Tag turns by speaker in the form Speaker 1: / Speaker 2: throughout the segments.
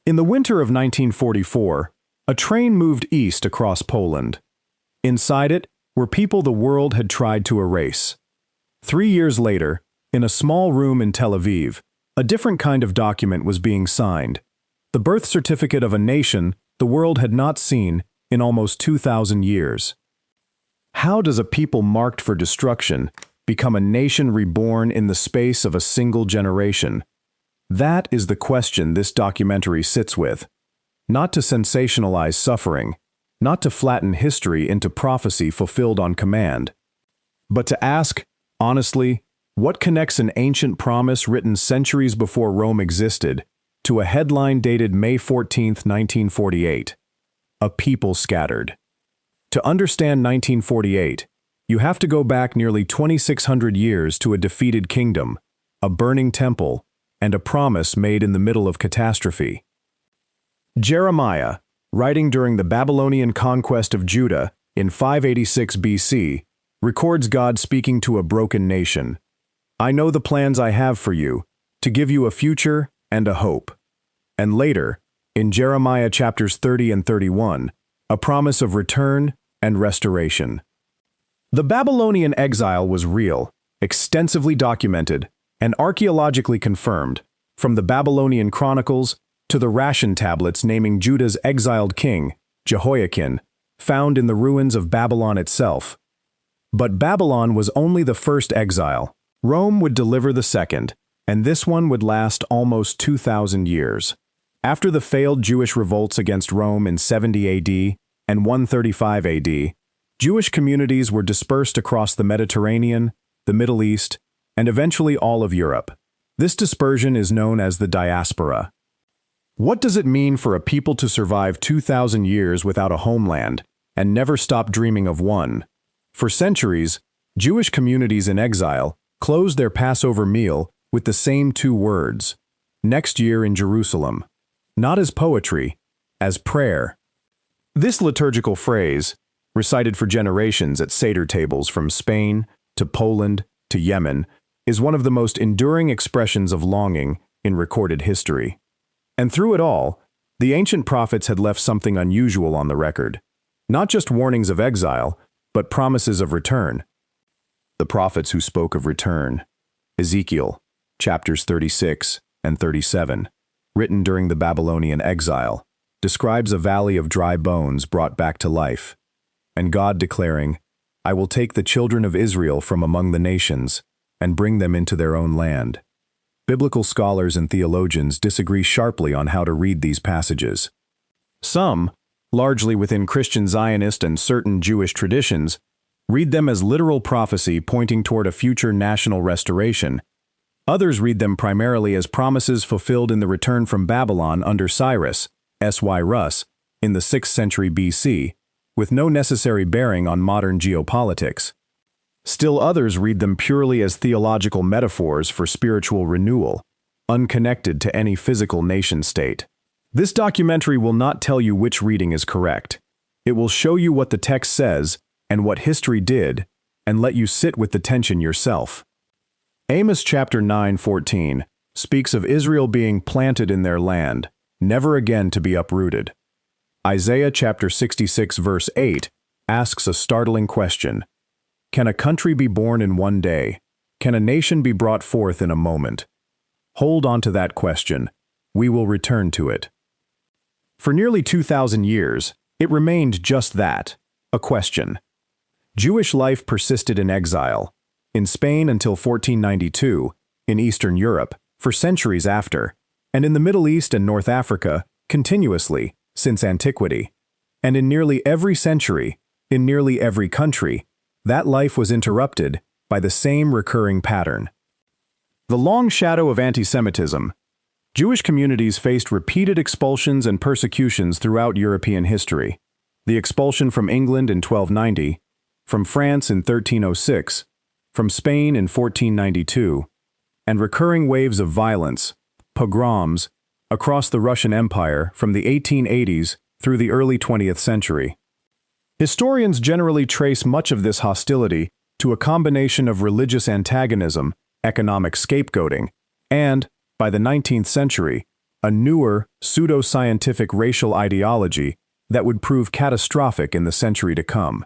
Speaker 1: In the winter of 1944, a train moved east across Poland. Inside it were people the world had tried to erase. 3 years later, in a small room in Tel Aviv, a different kind of document was being signed. The birth certificate of a nation the world had not seen in almost 2,000 years. How does a people marked for destruction become a nation reborn in the space of a single generation? That is the question this documentary sits with. Not to sensationalize suffering, not to flatten history into prophecy fulfilled on command, but to ask, honestly, what connects an ancient promise written centuries before Rome existed to a headline dated May 14, 1948? A people scattered. To understand 1948, you have to go back nearly 2,600 years to a defeated kingdom, a burning temple, and a promise made in the middle of catastrophe. Jeremiah, writing during the Babylonian conquest of Judah in 586 BC, records God speaking to a broken nation. "I know the plans I have for you, to give you a future and a hope." And later, in Jeremiah chapters 30 and 31, a promise of return and restoration. The Babylonian exile was real, extensively documented, and archaeologically confirmed, from the Babylonian chronicles to the ration tablets naming Judah's exiled king, Jehoiakim, found in the ruins of Babylon itself. But Babylon was only the first exile. Rome would deliver the second, and this one would last almost 2,000 years. After the failed Jewish revolts against Rome in 70 AD and 135 AD, Jewish communities were dispersed across the Mediterranean, the Middle East, and eventually all of Europe. This dispersion is known as the diaspora. What does it mean for a people to survive 2,000 years without a homeland and never stop dreaming of one? For centuries, Jewish communities in exile closed their Passover meal with the same 2 words, "Next year in Jerusalem," not as poetry, as prayer. This liturgical phrase, recited for generations at Seder tables from Spain to Poland to Yemen, is one of the most enduring expressions of longing in recorded history. And through it all, the ancient prophets had left something unusual on the record. Not just warnings of exile, but promises of return. The prophets who spoke of return. Ezekiel, chapters 36 and 37, written during the Babylonian exile, describes a valley of dry bones brought back to life, and God declaring, "I will take the children of Israel from among the nations and bring them into their own land." Biblical scholars and theologians disagree sharply on how to read these passages. Some, largely within Christian Zionist and certain Jewish traditions, read them as literal prophecy pointing toward a future national restoration. Others read them primarily as promises fulfilled in the return from Babylon under Cyrus, S.Y. Russ, in the 6th century BC, with no necessary bearing on modern geopolitics. Still others read them purely as theological metaphors for spiritual renewal, unconnected to any physical nation-state. This documentary will not tell you which reading is correct. It will show you what the text says and what history did, and let you sit with the tension yourself. Amos chapter 9:14 speaks of Israel being planted in their land, never again to be uprooted. Isaiah chapter 66 verse 8 asks a startling question. Can a country be born in one day? Can a nation be brought forth in a moment? Hold on to that question. We will return to it. For nearly 2,000 years, it remained just that, a question. Jewish life persisted in exile, in Spain until 1492, in Eastern Europe, for centuries after, and in the Middle East and North Africa, continuously, since antiquity. And in nearly every century, in nearly every country, that life was interrupted by the same recurring pattern. The long shadow of anti-Semitism. Jewish communities faced repeated expulsions and persecutions throughout European history. The expulsion from England in 1290, from France in 1306, from Spain in 1492, and recurring waves of violence, pogroms, across the Russian Empire from the 1880s through the early 20th century. Historians generally trace much of this hostility to a combination of religious antagonism, economic scapegoating, and, by the 19th century, a newer, pseudo-scientific racial ideology that would prove catastrophic in the century to come.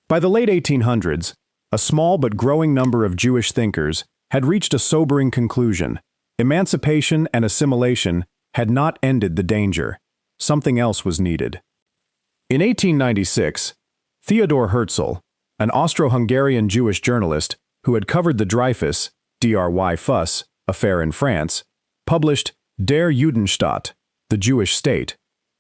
Speaker 1: By the late 1800s, a small but growing number of Jewish thinkers had reached a sobering conclusion. Emancipation and assimilation had not ended the danger. Something else was needed. In 1896, Theodor Herzl, an Austro-Hungarian Jewish journalist who had covered the Dreyfus (Fuss) affair in France, published Der Judenstaat, the Jewish state,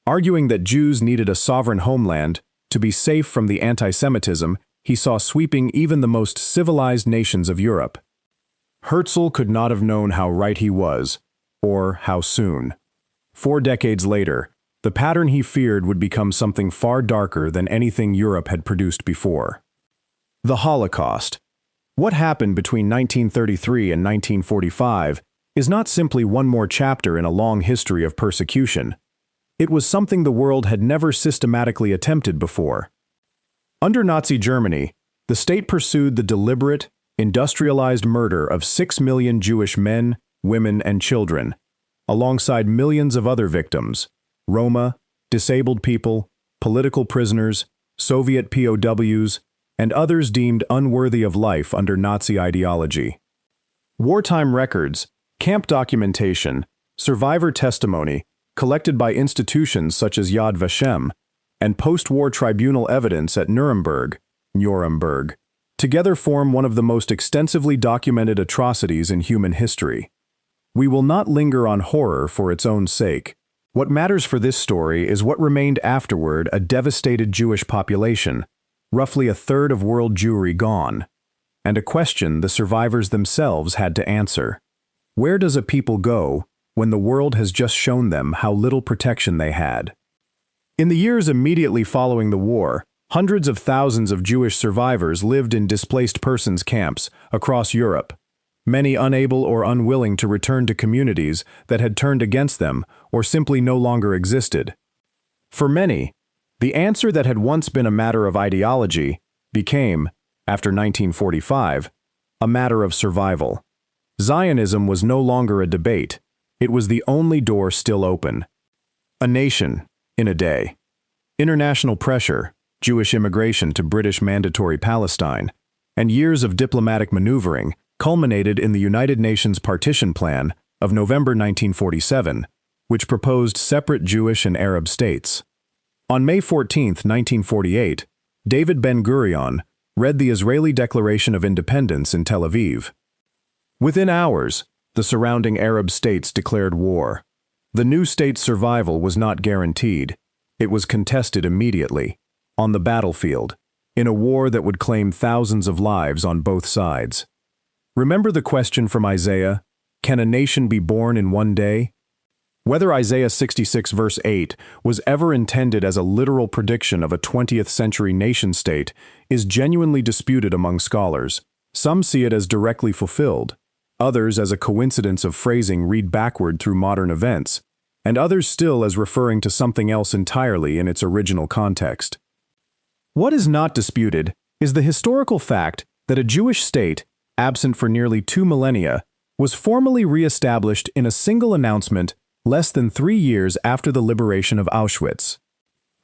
Speaker 1: arguing that Jews needed a sovereign homeland to be safe from the anti-Semitism he saw sweeping even the most civilized nations of Europe. Herzl could not have known how right he was, or how soon. 4 decades later, the pattern he feared would become something far darker than anything Europe had produced before. The Holocaust. What happened between 1933 and 1945 is not simply one more chapter in a long history of persecution. It was something the world had never systematically attempted before. Under Nazi Germany, the state pursued the deliberate, industrialized murder of 6 million Jewish men, women, and children, alongside millions of other victims: Roma, disabled people, political prisoners, Soviet POWs, and others deemed unworthy of life under Nazi ideology. Wartime records, camp documentation, survivor testimony, collected by institutions such as Yad Vashem, and post-war tribunal evidence at Nuremberg, together form one of the most extensively documented atrocities in human history. We will not linger on horror for its own sake. What matters for this story is what remained afterward: a devastated Jewish population, roughly a third of world Jewry gone, and a question the survivors themselves had to answer. Where does a people go when the world has just shown them how little protection they had? In the years immediately following the war, hundreds of thousands of Jewish survivors lived in displaced persons camps across Europe, many unable or unwilling to return to communities that had turned against them or simply no longer existed. For many, the answer that had once been a matter of ideology became, after 1945, a matter of survival. Zionism was no longer a debate. It was the only door still open. A nation, in a day. International pressure, Jewish immigration to British Mandatory Palestine, and years of diplomatic maneuvering culminated in the United Nations Partition Plan of November 1947, which proposed separate Jewish and Arab states. On May 14, 1948, David Ben-Gurion read the Israeli Declaration of Independence in Tel Aviv. Within hours, the surrounding Arab states declared war. The new state's survival was not guaranteed. It was contested immediately, on the battlefield, in a war that would claim thousands of lives on both sides. Remember the question from Isaiah, "Can a nation be born in one day?" Whether Isaiah 66 verse 8 was ever intended as a literal prediction of a 20th century nation-state is genuinely disputed among scholars. Some see it as directly fulfilled, others as a coincidence of phrasing read backward through modern events, and others still as referring to something else entirely in its original context. What is not disputed is the historical fact that a Jewish state, absent for nearly 2 millennia, was formally re-established in a single announcement less than 3 years after the liberation of Auschwitz.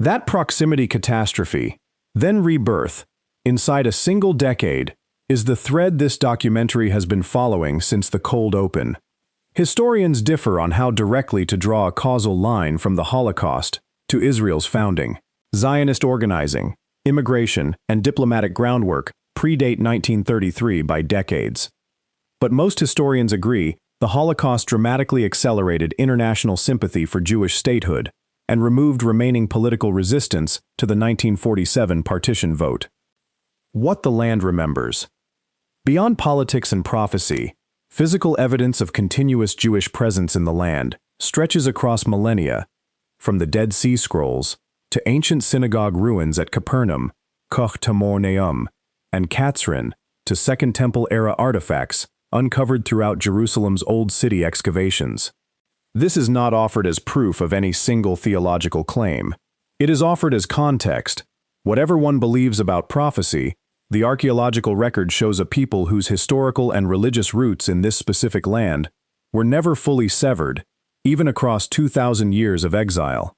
Speaker 1: That proximity catastrophe, then rebirth, inside a single decade, is the thread this documentary has been following since the cold open. Historians differ on how directly to draw a causal line from the Holocaust to Israel's founding. Zionist organizing, immigration, and diplomatic groundwork predate 1933 by decades. But most historians agree the Holocaust dramatically accelerated international sympathy for Jewish statehood and removed remaining political resistance to the 1947 partition vote. What the land remembers. Beyond politics and prophecy, physical evidence of continuous Jewish presence in the land stretches across millennia, from the Dead Sea Scrolls to ancient synagogue ruins at Capernaum, Koch Tamor Neum, and Katzrin, to Second Temple-era artifacts uncovered throughout Jerusalem's Old City excavations. This is not offered as proof of any single theological claim. It is offered as context. Whatever one believes about prophecy, the archaeological record shows a people whose historical and religious roots in this specific land were never fully severed, even across 2,000 years of exile.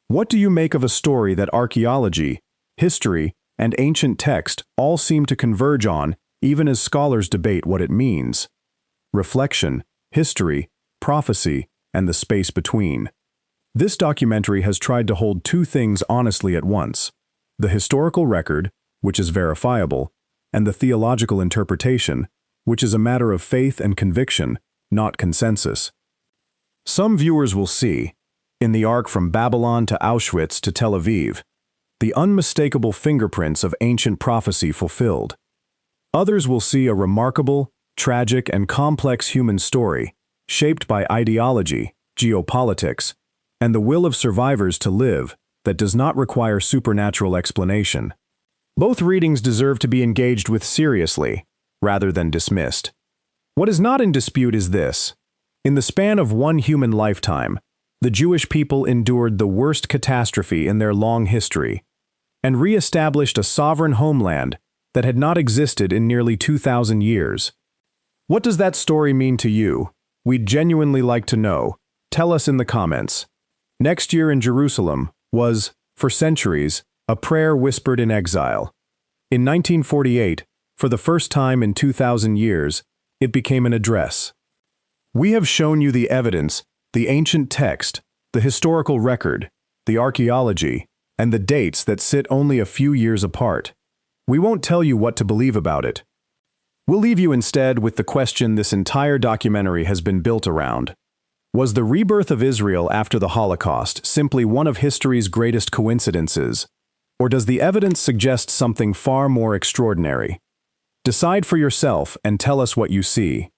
Speaker 1: What do you make of a story that archaeology, history, and ancient text all seem to converge on, even as scholars debate what it means? Reflection, history, prophecy, and the space between. This documentary has tried to hold two things honestly at once: the historical record, which is verifiable, and the theological interpretation, which is a matter of faith and conviction, not consensus. Some viewers will see, in the arc from Babylon to Auschwitz to Tel Aviv, the unmistakable fingerprints of ancient prophecy fulfilled. Others will see a remarkable, tragic, and complex human story, shaped by ideology, geopolitics, and the will of survivors to live that does not require supernatural explanation. Both readings deserve to be engaged with seriously, rather than dismissed. What is not in dispute is this: in the span of one human lifetime, the Jewish people endured the worst catastrophe in their long history, and re-established a sovereign homeland that had not existed in nearly 2,000 years. What does that story mean to you? We'd genuinely like to know. Tell us in the comments. Next Year in Jerusalem was, for centuries, a prayer whispered in exile. In 1948, for the first time in 2,000 years, it became an address. We have shown you the evidence, the ancient text, the historical record, the archaeology, and the dates that sit only a few years apart. We won't tell you what to believe about it. We'll leave you instead with the question this entire documentary has been built around. Was the rebirth of Israel after the Holocaust simply one of history's greatest coincidences, or does the evidence suggest something far more extraordinary? Decide for yourself and tell us what you see.